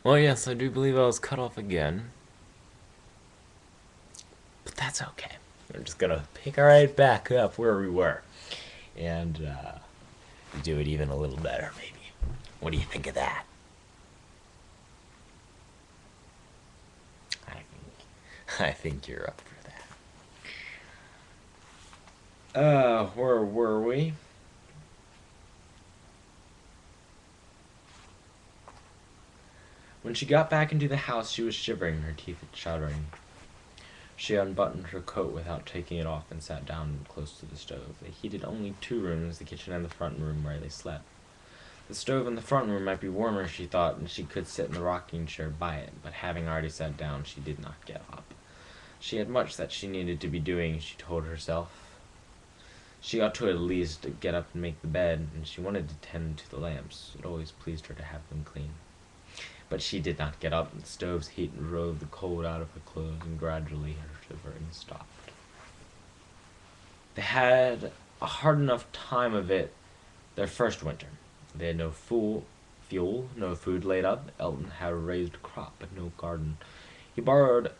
Well, yes, I do believe I was cut off again, but that's okay. I'm just gonna pick right back up where we were and do it even a little better, maybe. What do you think of that? I think you're up for that. Where were we? When she got back into the house, she was shivering, her teeth chattering. She unbuttoned her coat without taking it off and sat down close to the stove. They heated only two rooms, the kitchen and the front room where they slept. The stove in the front room might be warmer, she thought, and she could sit in the rocking chair by it, but having already sat down, she did not get up. She had much that she needed to be doing, she told herself. She ought to at least get up and make the bed, and she wanted to tend to the lamps. It always pleased her to have them clean. But she did not get up. The stove's heat drove the cold out of her clothes, and gradually her shivering stopped. They had a hard enough time of it their first winter. They had no fuel, no food laid up. Elton had a raised crop, but no garden. He borrowed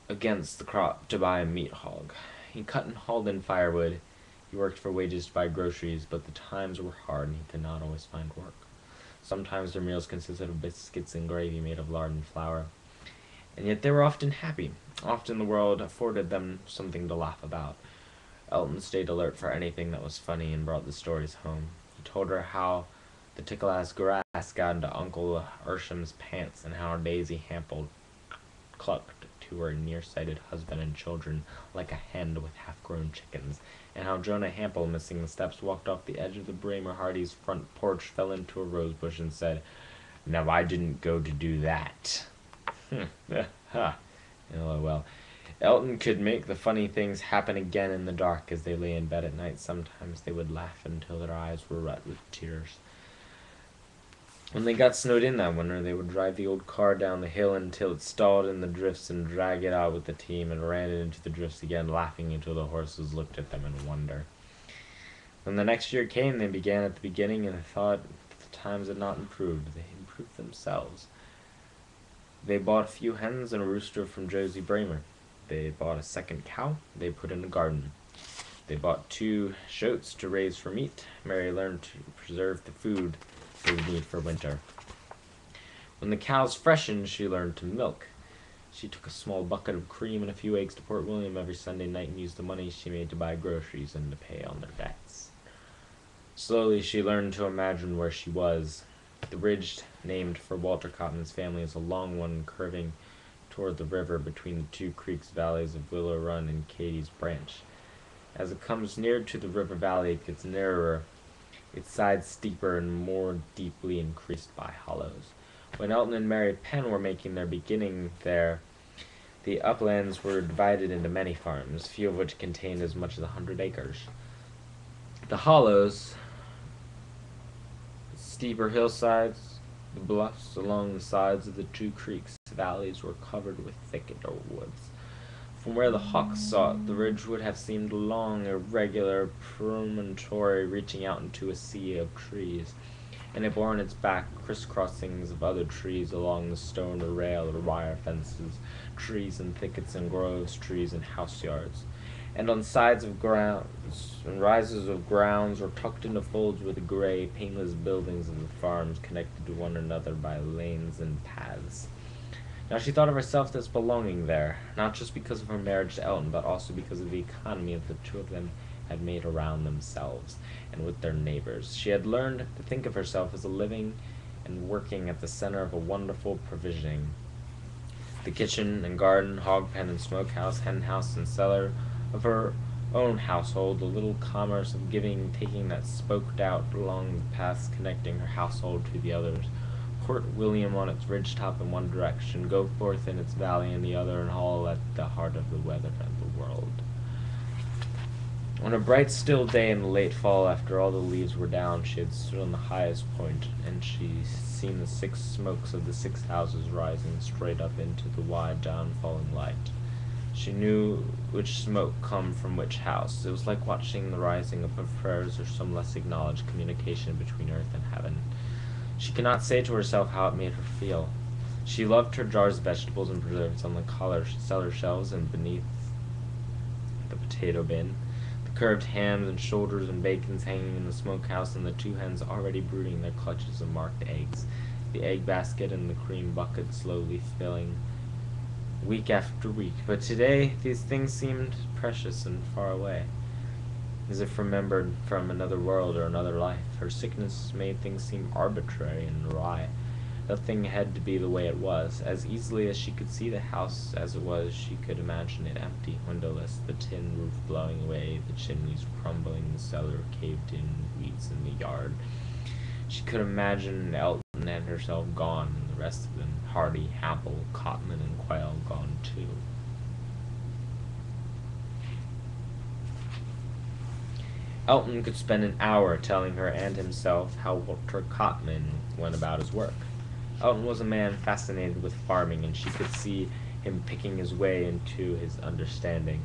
against the crop to buy a meat hog. He cut and hauled in firewood. He worked for wages to buy groceries, but the times were hard and he could not always find work. Sometimes their meals consisted of biscuits and gravy made of lard and flour. And yet they were often happy. Often the world afforded them something to laugh about. Elton stayed alert for anything that was funny and brought the stories home. He told her how the tickle-ass grass got into Uncle Ersham's pants and how Daisy Hample clucked to her nearsighted husband and children like a hen with half-grown chickens, and how Jonah Hample, missing the steps, walked off the edge of the Bramer Hardy's front porch, fell into a rosebush, and said, "Now I didn't go to do that." LOL. Elton could make the funny things happen again in the dark as they lay in bed at night. Sometimes they would laugh until their eyes were wet with tears. When they got snowed in that winter, they would drive the old car down the hill until it stalled in the drifts and drag it out with the team and ran it into the drifts again, laughing until the horses looked at them in wonder. When the next year came, they began at the beginning and thought the times had not improved. They improved themselves. They bought a few hens and a rooster from Josie Bramer. They bought a second cow. They put in a garden. They bought 2 shoats to raise for meat. Mary learned to preserve the food they would need for winter. When the cows freshened, she learned to milk. She took a small bucket of cream and a few eggs to Port William every Sunday night and used the money she made to buy groceries and to pay on their debts. Slowly, she learned to imagine where she was. The ridge named for Walter Cotton's family is a long one curving toward the river between the 2 creeks valleys of Willow Run and Katie's Branch. As it comes near to the river valley, it gets narrower, its sides steeper and more deeply increased by hollows. When Elton and Mary Penn were making their beginning there, the uplands were divided into many farms, few of which contained as much as 100 acres. The hollows, the steeper hillsides, the bluffs along the sides of the 2 creeks' valleys were covered with thicket or woods. From where the hawks saw it, the ridge would have seemed a long, irregular promontory reaching out into a sea of trees, and it bore on its back crisscrossings of other trees along the stone or rail or wire fences, trees and thickets and groves, trees and house yards. And on sides of grounds and rises of grounds were tucked into folds with the gray, painless buildings of the farms connected to one another by lanes and paths. Now she thought of herself as belonging there, not just because of her marriage to Elton, but also because of the economy that the 2 of them had made around themselves and with their neighbors. She had learned to think of herself as living and working at the center of a wonderful provisioning. The kitchen and garden, hog pen and smokehouse, hen house and cellar of her own household, the little commerce of giving and taking that spoked out along the paths connecting her household to the others. Port William on its ridge-top in one direction, Goforth in its valley in the other, and all at the heart of the weather and the world. On a bright, still day in the late fall, after all the leaves were down, she had stood on the highest point, and she seen the 6 smokes of the 6 houses rising straight up into the wide, down-falling light. She knew which smoke come from which house. It was like watching the rising up of prayers or some less acknowledged communication between earth and heaven. She could not say to herself how it made her feel. She loved her jars of vegetables and preserves on the cellar shelves and beneath the potato bin, the curved hams and shoulders and bacons hanging in the smokehouse, and the 2 hens already brooding their clutches of marked eggs, the egg basket and the cream bucket slowly filling week after week. But today these things seemed precious and far away, as if remembered from another world or another life. Her sickness made things seem arbitrary and awry. Nothing had to be the way it was. As easily as she could see the house as it was, she could imagine it empty, windowless, the tin roof blowing away, the chimneys crumbling, the cellar caved in, weeds in the yard. She could imagine Elton and herself gone, and the rest of them, Hardy, Hampel, Cotman, and Quayle, gone too. Elton could spend an hour telling her and himself how Walter Cotman went about his work. Elton was a man fascinated with farming, and she could see him picking his way into his understanding.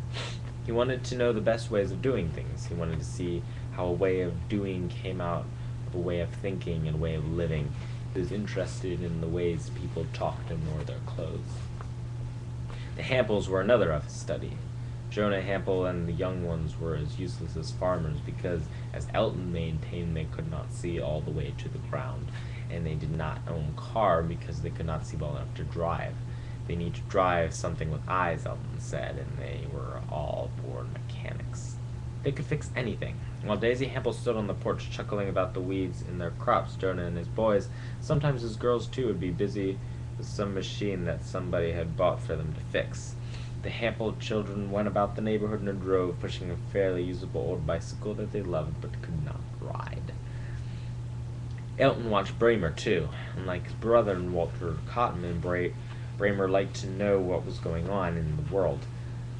He wanted to know the best ways of doing things. He wanted to see how a way of doing came out of a way of thinking and a way of living. He was interested in the ways people talked and wore their clothes. The Hampels were another of his study. Jonah Hampel and the young ones were as useless as farmers because, as Elton maintained, they could not see all the way to the ground, and they did not own a car because they could not see well enough to drive. They need to drive something with eyes, Elton said, and they were all born mechanics. They could fix anything. While Daisy Hampel stood on the porch chuckling about the weeds in their crops, Jonah and his boys, sometimes his girls too, would be busy with some machine that somebody had bought for them to fix. The Hampel children went about the neighborhood in a drove, pushing a fairly usable old bicycle that they loved but could not ride. Elton watched Bramer, too. Unlike his brother and Walter Cotman, Bramer liked to know what was going on in the world.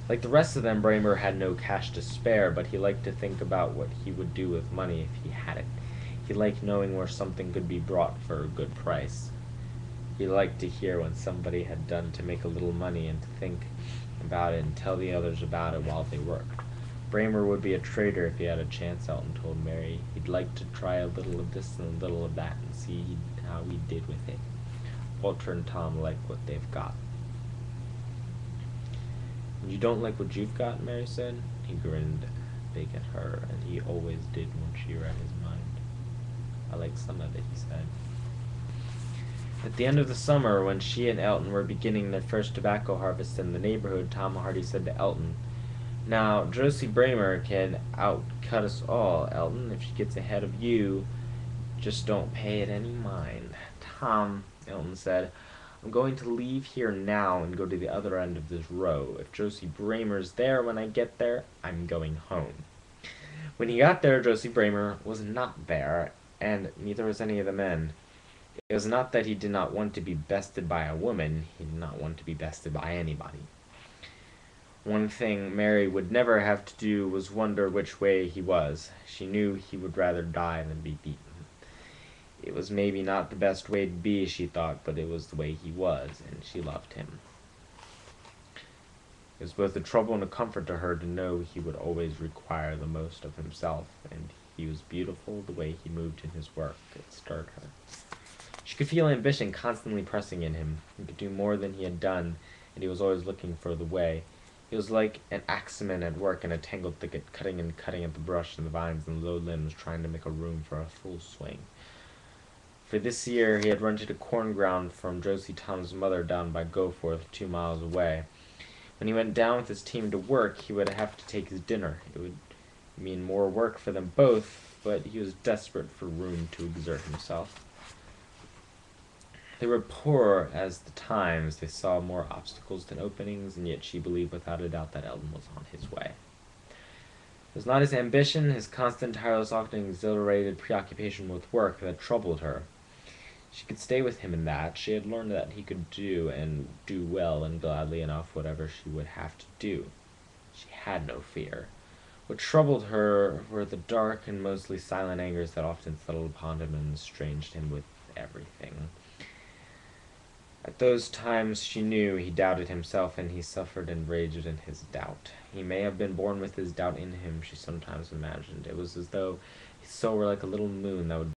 Like the rest of them, Bramer had no cash to spare, but he liked to think about what he would do with money if he had it. He liked knowing where something could be brought for a good price. He liked to hear when somebody had done to make a little money and to think about it and tell the others about it while they worked. Bramer would be a trader if he had a chance, Elton told Mary. He'd like to try a little of this and a little of that and see how he did with it. Walter and Tom like what they've got. You don't like what you've got, Mary said. He grinned big at her, and he always did when she read his mind. I like some of it, he said. At the end of the summer, when she and Elton were beginning their first tobacco harvest in the neighborhood, Tom Hardy said to Elton, "Now, Josie Bramer can outcut us all, Elton. If she gets ahead of you, just don't pay it any mind." "Tom," Elton said, "I'm going to leave here now and go to the other end of this row. If Josie Bramer's there when I get there, I'm going home." When he got there, Josie Bramer was not there, and neither was any of the men. It was not that he did not want to be bested by a woman, he did not want to be bested by anybody. One thing Mary would never have to do was wonder which way he was. She knew he would rather die than be beaten. It was maybe not the best way to be, she thought, but it was the way he was, and she loved him. It was both a trouble and a comfort to her to know he would always require the most of himself, and he was beautiful the way he moved in his work. It stirred her. She could feel ambition constantly pressing in him. He could do more than he had done, and he was always looking for the way. He was like an axeman at work in a tangled thicket, cutting and cutting at the brush and the vines and the low limbs, trying to make a room for a full swing. For this year, he had rented a corn ground from Josie Tom's mother down by Goforth, 2 miles away. When he went down with his team to work, he would have to take his dinner. It would mean more work for them both, but he was desperate for room to exert himself. They were poor as the times. They saw more obstacles than openings, and yet she believed without a doubt that Elton was on his way. It was not his ambition, his constant, tireless, often exhilarated preoccupation with work that troubled her. She could stay with him in that. She had learned that he could do, and do well and gladly enough, whatever she would have to do. She had no fear. What troubled her were the dark and mostly silent angers that often settled upon him and estranged him with everything. At those times she knew he doubted himself, and he suffered and raged in his doubt. He may have been born with his doubt in him, she sometimes imagined. It was as though his soul were like a little moon that would